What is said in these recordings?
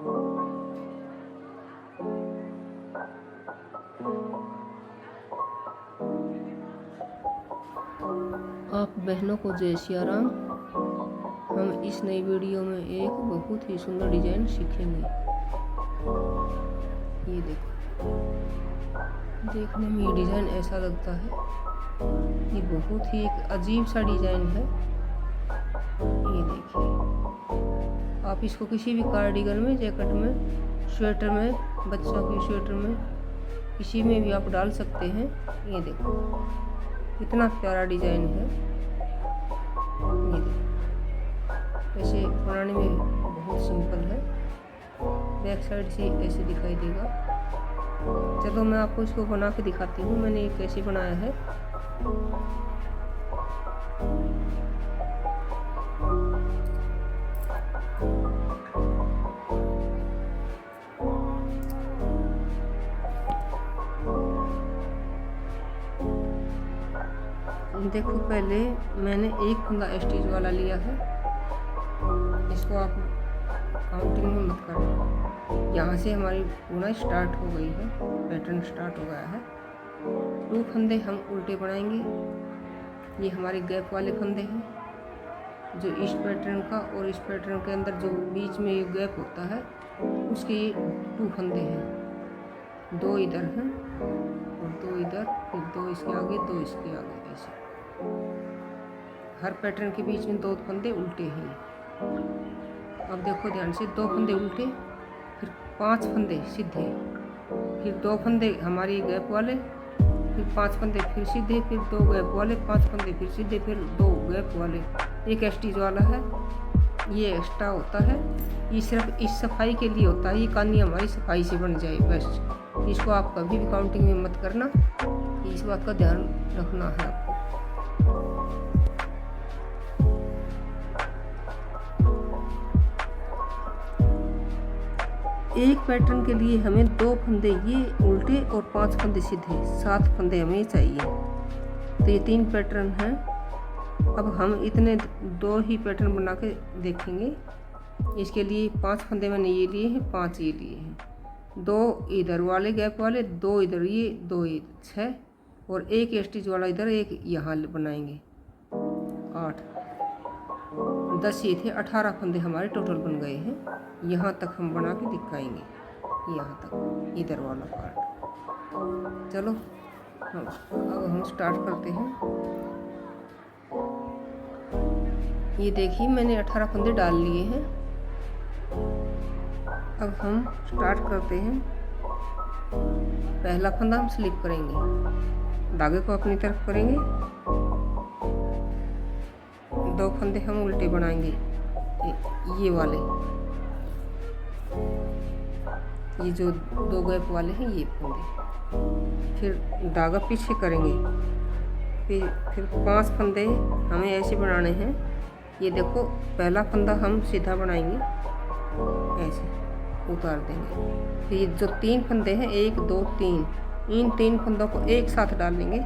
आप बहनों को जय सिया राम। हम इस नई वीडियो में एक बहुत ही सुंदर डिजाइन सीखेंगे। ये देखो, देखने में ये डिजाइन ऐसा लगता है, ये बहुत ही एक अजीब सा डिजाइन है। ये देखिए, आप इसको किसी भी कार्डिगन में, जैकेट में, स्वेटर में, बच्चों के स्वेटर में, किसी में भी आप डाल सकते हैं। ये देखो, कितना प्यारा डिजाइन है। ये देखो, ऐसे बनाने में बहुत सिंपल है। बैक साइड से ऐसे दिखाई देगा। चलो मैं आपको इसको बना के दिखाती हूँ, मैंने ये कैसे बनाया है। देखो, पहले मैंने एक फंदा स्टिच वाला लिया है। इसको आप काउंटिंग में मत करना। यहाँ से हमारी बुनाई स्टार्ट हो गई है, पैटर्न स्टार्ट हो गया है। 2 फंदे हम उल्टे बनाएंगे। ये हमारे गैप वाले फंदे हैं, जो इस पैटर्न का और इस पैटर्न के अंदर जो बीच में ये गैप होता है, उसके ये 2 फंदे हैं। 2 इधर हैं और 2 इधर, फिर 2 इसके आगे, 2 इसके आगे। ऐसे हर पैटर्न के बीच में 2 फंदे उल्टे हैं। अब देखो ध्यान से, 2 फंदे उल्टे, फिर 5 फंदे सीधे, फिर 2 फंदे हमारे गैप वाले, फिर 5 फंदे फिर सीधे, फिर 2 गैप वाले, 5 फंदे फिर सीधे, फिर 2 गैप वाले। एक स्टिच वाला है, ये एक्स्ट्रा होता है। ये सिर्फ इस सफाई के लिए होता है। ये कहानी हमारी सफाई से बन जाए बस। इसको आप कभी भी काउंटिंग में मत करना, इस बात का ध्यान रखना है आपको। एक पैटर्न के लिए हमें 2 फंदे ये उल्टे और 5 फंदे सीधे, 7 फंदे हमें चाहिए। तो ये 3 पैटर्न हैं। अब हम इतने 2 ही पैटर्न बना के देखेंगे। इसके लिए 5 फंदे मैंने ये लिए हैं, 5 ये लिए हैं। 2 इधर वाले गैप वाले, 2 इधर, ये 2 इधर, 6, और एक स्टिच वाला इधर, एक यहाँ बनाएंगे। 8, 10 ये थे, 18 फंदे हमारे टोटल बन गए हैं। यहाँ तक हम बना के दिखाएंगे, यहाँ तक इधर वाला पार्ट। चलो अब हम स्टार्ट करते हैं। ये देखिए, मैंने 18 फंदे डाल लिए हैं। अब हम स्टार्ट करते हैं। पहला फंदा हम स्लिप करेंगे, धागे को अपनी तरफ करेंगे। 2 फंदे हम उल्टे बनाएंगे, ये वाले, ये जो 2 गैप वाले हैं ये फंदे। फिर धागा पीछे करेंगे। फिर 5 फंदे हमें ऐसे बनाने हैं। ये देखो, पहला फंदा हम सीधा बनाएंगे, ऐसे उतार देंगे। फिर ये जो 3 फंदे हैं, 1 2 3, इन 3 फंदों को एक साथ डाल देंगे।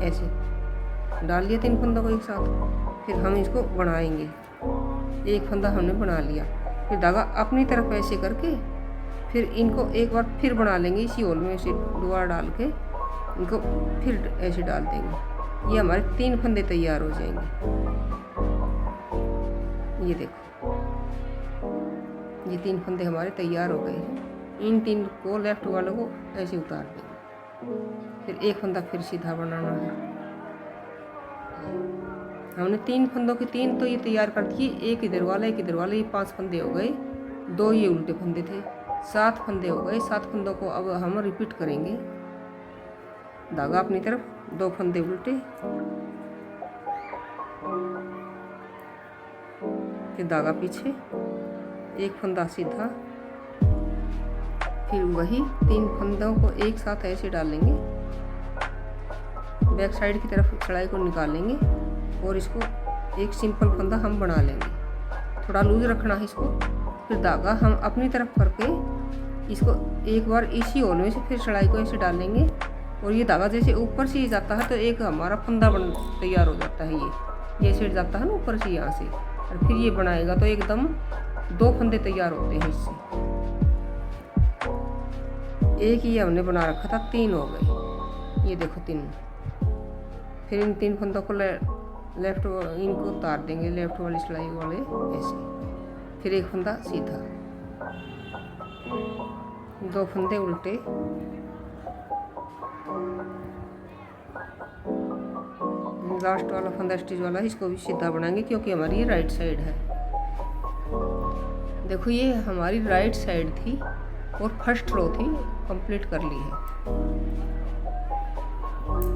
ऐसे डाल लिया 3 फंदों को एक साथ। फिर हम इसको बनाएंगे। एक फंदा हमने बना लिया, फिर धागा अपनी तरफ ऐसे करके फिर इनको एक बार फिर बना लेंगे। इसी होल में ऐसे दोबारा डाल के इनको फिर ऐसे डाल देंगे। ये हमारे 3 फंदे तैयार हो जाएंगे। ये देखो, ये 3 फंदे हमारे तैयार हो गए हैं। इन 3 को, लेफ्ट वालों को ऐसे उतार देंगे। फिर एक फंदा फिर सीधा बनाना है। हमने 3 फंदों के 3 तो ये तैयार कर दिए, एक इधर वाला, एक इधर वाला, ये 5 फंदे हो गए। 2 ये उल्टे फंदे थे, 7 फंदे हो गए। 7 फंदों को अब हम रिपीट करेंगे। धागा अपनी तरफ, 2 फंदे उल्टे, फिर धागा पीछे, एक फंदा सीधा, फिर वही 3 फंदों को एक साथ ऐसे डालेंगे। बैक साइड की तरफ चढ़ाई को निकालेंगे और इसको एक सिंपल फंदा हम बना लेंगे। थोड़ा लूज रखना है इसको। फिर धागा हम अपनी तरफ करके इसको एक बार इसी होल में से फिर चढ़ाई को ऐसे डालेंगे। और ये धागा जैसे ऊपर से जाता है तो एक हमारा फंदा बन तैयार हो जाता है। ये ऐसे जाता है ना ऊपर से, यहाँ से, और फिर ये बनाएगा तो एकदम 2 फंदे तैयार होते हैं इससे। एक ही हमने बना रखा था, 3 हो गए, ये देखो 3। फिर इन 3 फंदों को लेफ्ट इनको उतार देंगे, लेफ्ट वाली सिलाई वाले ऐसे, फिर एक फंदा सीधा, 2 फंदे उल्टे, लास्ट वाला फंदा स्टिच वाला इसको भी सीधा बनाएंगे क्योंकि हमारी ये राइट साइड है। देखो ये हमारी राइट साइड थी और फर्स्ट रो थी, कंप्लीट कर ली है।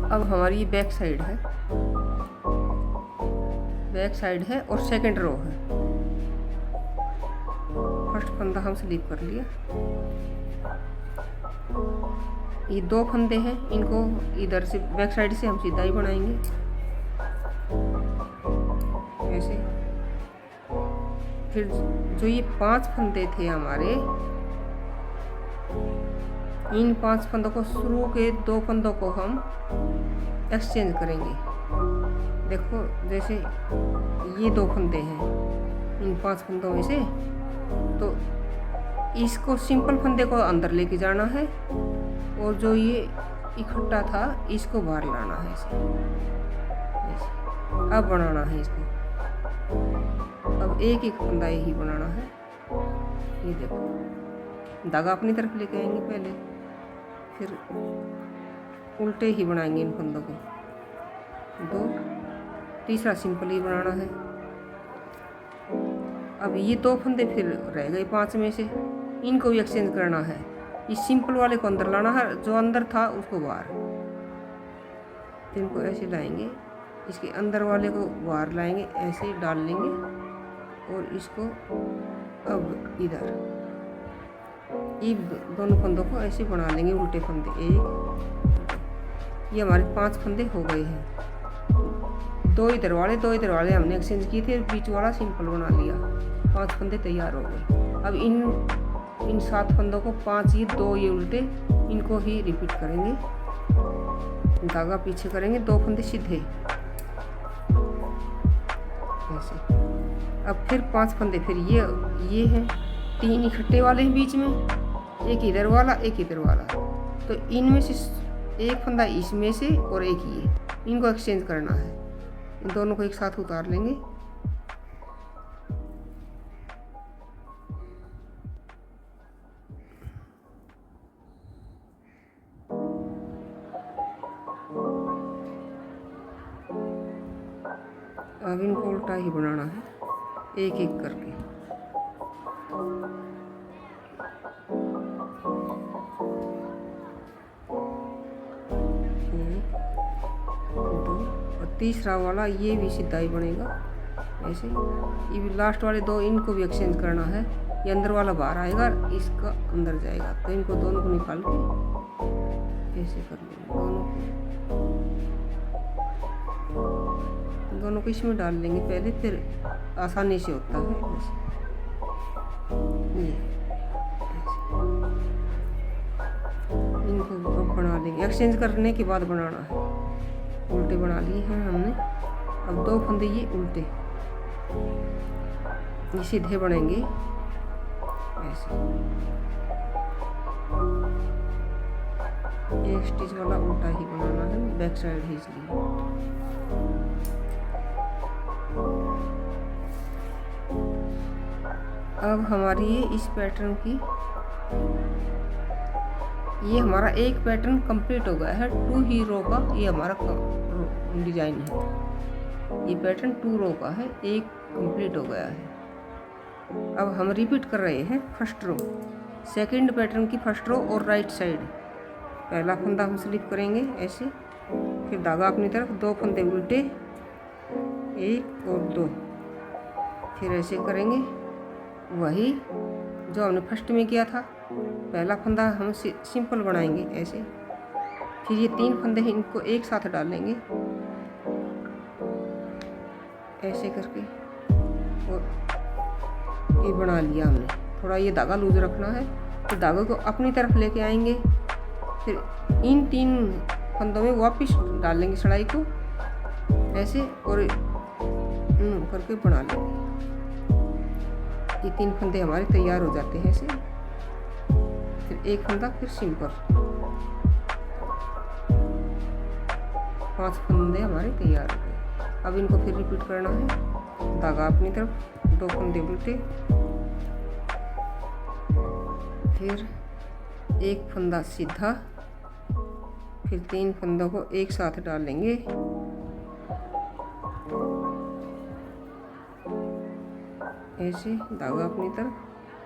अब हमारी ये बैक साइड है, और सेकंड रो है। फर्स्ट फंदा हम स्लिप कर लिया, ये 2 फंदे हैं, इनको इधर से बैक साइड से हम सीधा ही बनाएंगे ऐसे। फिर जो ये 5 फंदे थे हमारे, इन 5 फंदों को, शुरू के 2 फंदों को हम एक्सचेंज करेंगे। देखो जैसे ये 2 फंदे हैं इन 5 फंदों में से, तो इसको सिंपल फंदे को अंदर लेके जाना है और जो ये इकट्ठा था इसको बाहर लाना है ऐसे। अब बनाना है इसको, अब एक फंदा ही बनाना है। ये देखो धागा अपनी तरफ लेके आएंगे पहले, फिर उल्टे ही बनाएंगे इन फंदों को, 2, तीसरा सिंपल ही बनाना है। अब ये 2 फंदे फिर रह गए 5 में से, इनको भी एक्सचेंज करना है। इस सिंपल वाले को अंदर लाना है, जो अंदर था उसको बाहर। इनको ऐसे लाएंगे, इसके अंदर वाले को बाहर लाएंगे, ऐसे डाल लेंगे और इसको अब इधर ये दोनों फंदों को ऐसे बना लेंगे, उल्टे फंदे। ये हमारे 5 फंदे हो गए हैं। 2 इधर वाले, 2 इधर वाले हमने एक्सचेंज किए थे, बीच वाला सिंपल बना लिया, 5 फंदे तैयार हो गए। अब इन 7 फंदों को 5 ये 2 ये उल्टे, इनको ही रिपीट करेंगे, धागा पीछे करेंगे, 2 फंदे सीधे ऐसे। अब फिर 5 फंदे, फिर ये हैं 3 इकट्ठे वाले हैं बीच में, एक इधर वाला, एक इधर वाला, तो इनमें से एक फंदा इसमें से और एक ये, इनको एक्सचेंज करना है। इन दोनों को एक साथ उतार लेंगे, अब इनको उल्टा ही बनाना है, एक एक करके। तीसरा वाला ये भी सीधा ही बनेगा ऐसे। ये भी लास्ट वाले 2 इनको भी एक्सचेंज करना है, ये अंदर वाला बाहर आएगा, इसका अंदर जाएगा, तो इनको दोनों को निकाल के ऐसे कर लेंगे, दोनों को इसमें डाल लेंगे पहले, फिर आसानी से होता है ऐसे। ये इनको अब बना लेंगे, एक्सचेंज करने के बाद बनाना है। उल्टे बना लिए हैं हमने, अब 2 फंदे ये उल्टे, ये सीधे बनेंगे ऐसे। एक स्टिच वाला उल्टा ही बनाना है, बैक साइड ही, इसलिए। अब हमारी ये इस पैटर्न की, ये हमारा एक पैटर्न कंप्लीट हो गया है। 2 ही रो का ये हमारा डिजाइन है। ये पैटर्न 2 रो का है, एक कंप्लीट हो गया है। अब हम रिपीट कर रहे हैं फर्स्ट रो, सेकंड पैटर्न की फर्स्ट रो और राइट साइड। पहला फंदा हम स्लिप करेंगे ऐसे, फिर धागा अपनी तरफ, 2 फंदे उल्टे, 1 और 2, फिर ऐसे करेंगे वही जो हमने फर्स्ट में किया था। पहला फंदा हम सिंपल बनाएंगे ऐसे, फिर ये 3 फंदे हैं, इनको एक साथ डालेंगे ऐसे करके, और ये बना लिया हमने। थोड़ा ये धागा लूज रखना है, तो धागे को अपनी तरफ लेके आएंगे, फिर इन 3 फंदों में वापस डालेंगे सिलाई को ऐसे, और करके बना लेंगे। ये 3 फंदे हमारे तैयार हो जाते हैं ऐसे। फिर एक फंदा, फिर सिंपल, 5 फंदे हमारे तैयार हो गए। अब इनको फिर रिपीट करना है। धागा अपनी तरफ, 2 फंदे उल्टे, फिर एक फंदा सीधा, फिर 3 फंदों को एक साथ डालेंगे, ऐसे धागा अपनी तरफ,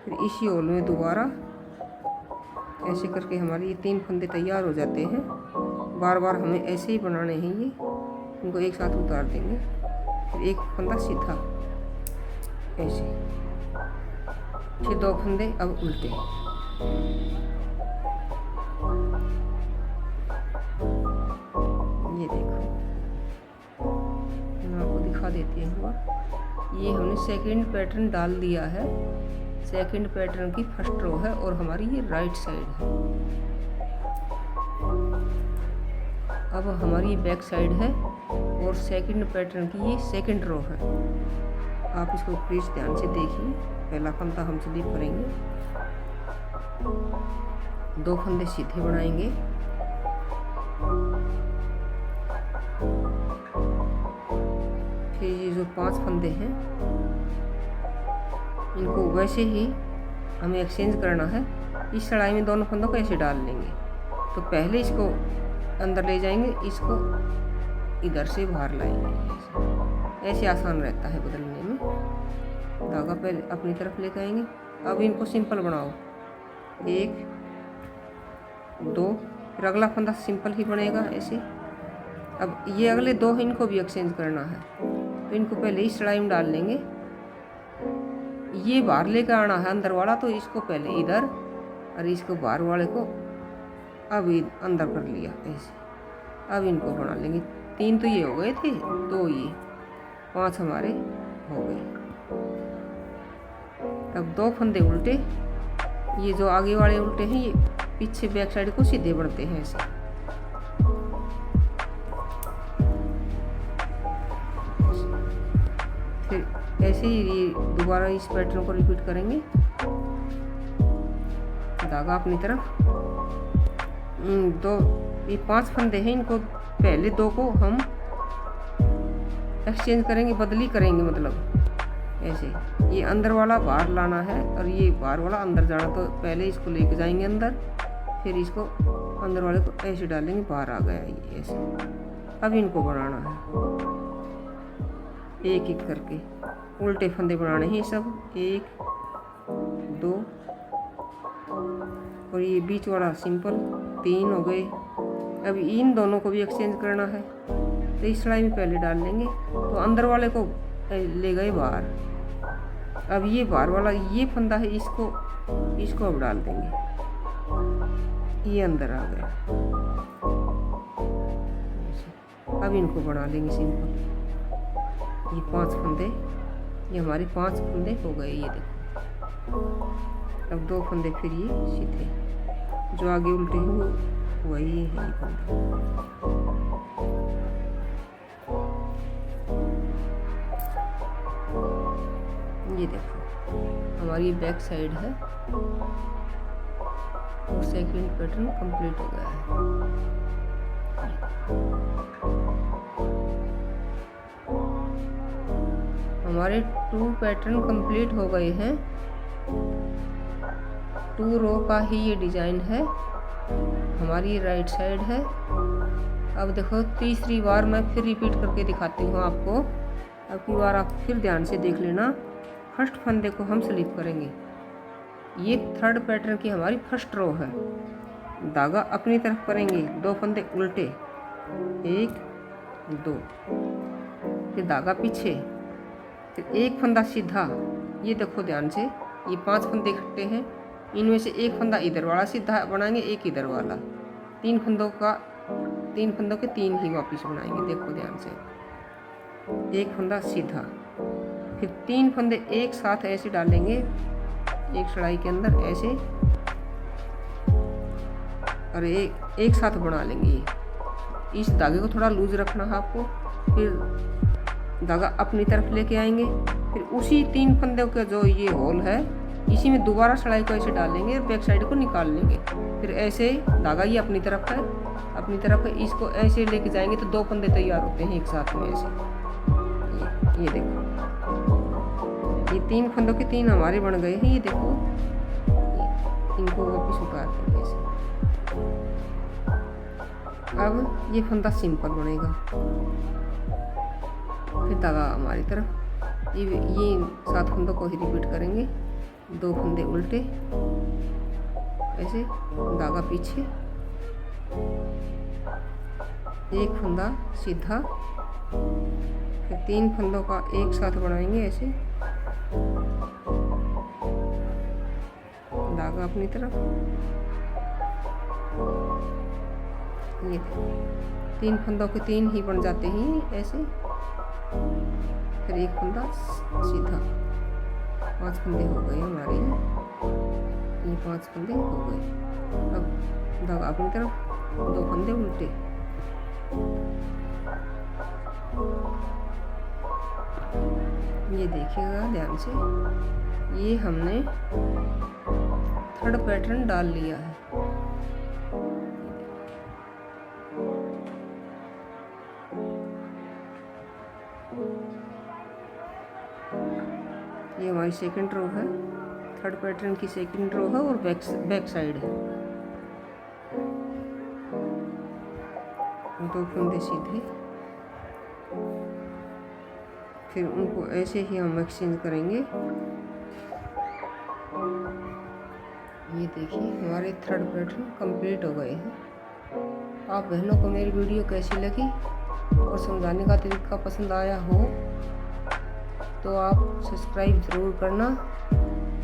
फिर इसी होल में दोबारा ऐसे करके हमारे ये 3 फंदे तैयार हो जाते हैं। बार बार हमें ऐसे ही बनाने हैं ये, इनको एक साथ उतार देंगे, फिर एक फंदा सीधा ऐसे, फिर 2 फंदे अब उल्टे, ये देखो मैं आपको दिखा देती हूँ। ये हमने सेकंड पैटर्न डाल दिया है, सेकंड पैटर्न की फर्स्ट रो है और हमारी ये राइट साइड है। अब हमारी बैक साइड है और सेकंड पैटर्न की ये सेकंड रो है। आप इसको प्लीज ध्यान से देखिए। पहला फंदा हम स्लिप करेंगे, 2 फंदे सीधे बनाएंगे, फिर ये जो 5 फंदे हैं इनको वैसे ही हमें एक्सचेंज करना है। इस चढ़ाई में दोनों फंदों को ऐसे डाल लेंगे। तो पहले इसको अंदर ले जाएंगे, इसको इधर से बाहर लाएंगे। ऐसे आसान रहता है बदलने में। धागा पहले अपनी तरफ लेकर आएंगे। अब इनको सिंपल बनाओ, 1 2, फिर अगला फंदा सिंपल ही बनेगा ऐसे। अब ये अगले 2 इनको भी एक्सचेंज करना है, तो इनको पहले इस चढ़ाई में डाल लेंगे। ये बाहर लेकर आना है अंदर वाला, तो इसको पहले इधर और इसको बाहर वाले को अब अंदर कर लिया ऐसे। अब इनको बना लेंगे। 3 तो ये हो गए थे, 2 ये, 5 हमारे हो गए। अब 2 फंदे उल्टे, ये जो आगे वाले उल्टे हैं ये पीछे बैक साइड को सीधे बढ़ते हैं ऐसे। फिर ऐसे ही दोबारा इस पैटर्न को रिपीट करेंगे। धागा अपनी तरफ, 2 ये 5 फंदे हैं, इनको पहले 2 को हम एक्सचेंज करेंगे, बदली करेंगे, मतलब ऐसे। ये अंदर वाला बाहर लाना है और ये बाहर वाला अंदर जाना, तो पहले इसको लेके जाएंगे अंदर, फिर इसको अंदर वाले को ऐसे डालेंगे, बाहर आ गया ये ऐसे। अब इनको बनाना है एक एक करके, उल्टे फंदे बनाने हैं सब, 1 2 और ये बीच वाला सिंपल, 3 हो गए। अब इन दोनों को भी एक्सचेंज करना है, तो इस चढ़ाई में पहले डाल लेंगे, तो अंदर वाले को ले गए बाहर। अब ये बाहर वाला ये फंदा है, इसको अब डाल देंगे, ये अंदर आ गया। अब इनको बना लेंगे सिंपल। ये 5 फंदे, ये हमारे 5 फंदे हो गए, ये देखो। अब 2 फंदे फिर ये सीधे, जो आगे उल्टे हैं वही है ये फंदे। ये देखो हमारी बैक साइड है और सेकंड पैटर्न कंप्लीट हो गया है। हमारे 2 पैटर्न कंप्लीट हो गए हैं। 2 रो का ही ये डिजाइन है, हमारी राइट साइड है। अब देखो तीसरी बार मैं फिर रिपीट करके दिखाती हूँ आपको। अब की बार आप फिर ध्यान से देख लेना। फर्स्ट फंदे को हम स्लिप करेंगे, ये 3rd पैटर्न की हमारी फर्स्ट रो है। धागा अपनी तरफ करेंगे, 2 फंदे उल्टे, 1 2, फिर धागा पीछे, फिर 1 फंदा सीधा। ये देखो ध्यान से, ये 5 फंदे इकट्ठे हैं, इनमें से 1 फंदा इधर वाला सीधा बनाएंगे, 1 इधर वाला। 3 फंदों के 3 ही वापस बनाएंगे। देखो ध्यान से, 1 फंदा सीधा, फिर 3 फंदे एक साथ ऐसे डालेंगे एक चढ़ाई के अंदर ऐसे, और एक साथ बना लेंगे। इस धागे को थोड़ा लूज रखना है आपको। फिर धागा अपनी तरफ लेके आएंगे, फिर उसी 3 फंदे का जो ये होल है इसी में दोबारा सलाई को ऐसे डालेंगे और बैक साइड को निकाल लेंगे। फिर ऐसे धागा ये अपनी तरफ है, इसको ऐसे लेके जाएंगे तो 2 फंदे तैयार होते हैं एक साथ में ऐसे। ये देखो, ये 3 फंदों के 3 हमारे बन गए हैं। ये देखो, इनको वापस उतार देंगे ऐसे। अब ये फंदा सिंपल बनेगा। फिर धागा हमारी तरफ, ये 7 फंदों को ही रिपीट करेंगे। 2 फंदे उल्टे ऐसे, धागा पीछे, 1 फंदा सीधा, फिर 3 फंदों का एक साथ बनाएंगे ऐसे, धागा अपनी तरफ। ये 3 फंदों के 3 ही बन जाते हैं ऐसे, फिर 1 फंदा सीधा। 5 फंदे हो गए हमारे, ये 5 फंदे हो गए। अब धागा अपनी तरफ, 2 फंदे उल्टे, ये देखिएगा ध्यान से। ये हमने 3rd पैटर्न डाल लिया है। ये हमारी 2nd रो है, 3rd पैटर्न की 2nd रो है और बैक साइड है। 2 फंदे सीधे, फिर उनको ऐसे ही हम एक्सचेंज करेंगे। ये देखिए हमारे 3rd पैटर्न कंप्लीट हो गए हैं। आप बहनों को मेरी वीडियो कैसी लगी और समझाने का तरीका पसंद आया हो तो आप सब्सक्राइब ज़रूर करना,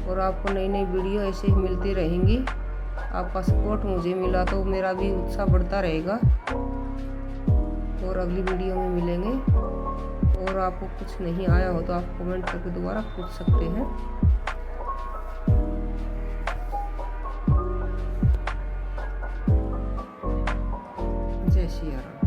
और आपको नई नई वीडियो ऐसे ही मिलती रहेंगी। आपका सपोर्ट मुझे मिला तो मेरा भी उत्साह बढ़ता रहेगा। और अगली वीडियो में मिलेंगे। और आपको कुछ नहीं आया हो तो आप कमेंट करके दोबारा पूछ सकते हैं। जय श्री राम।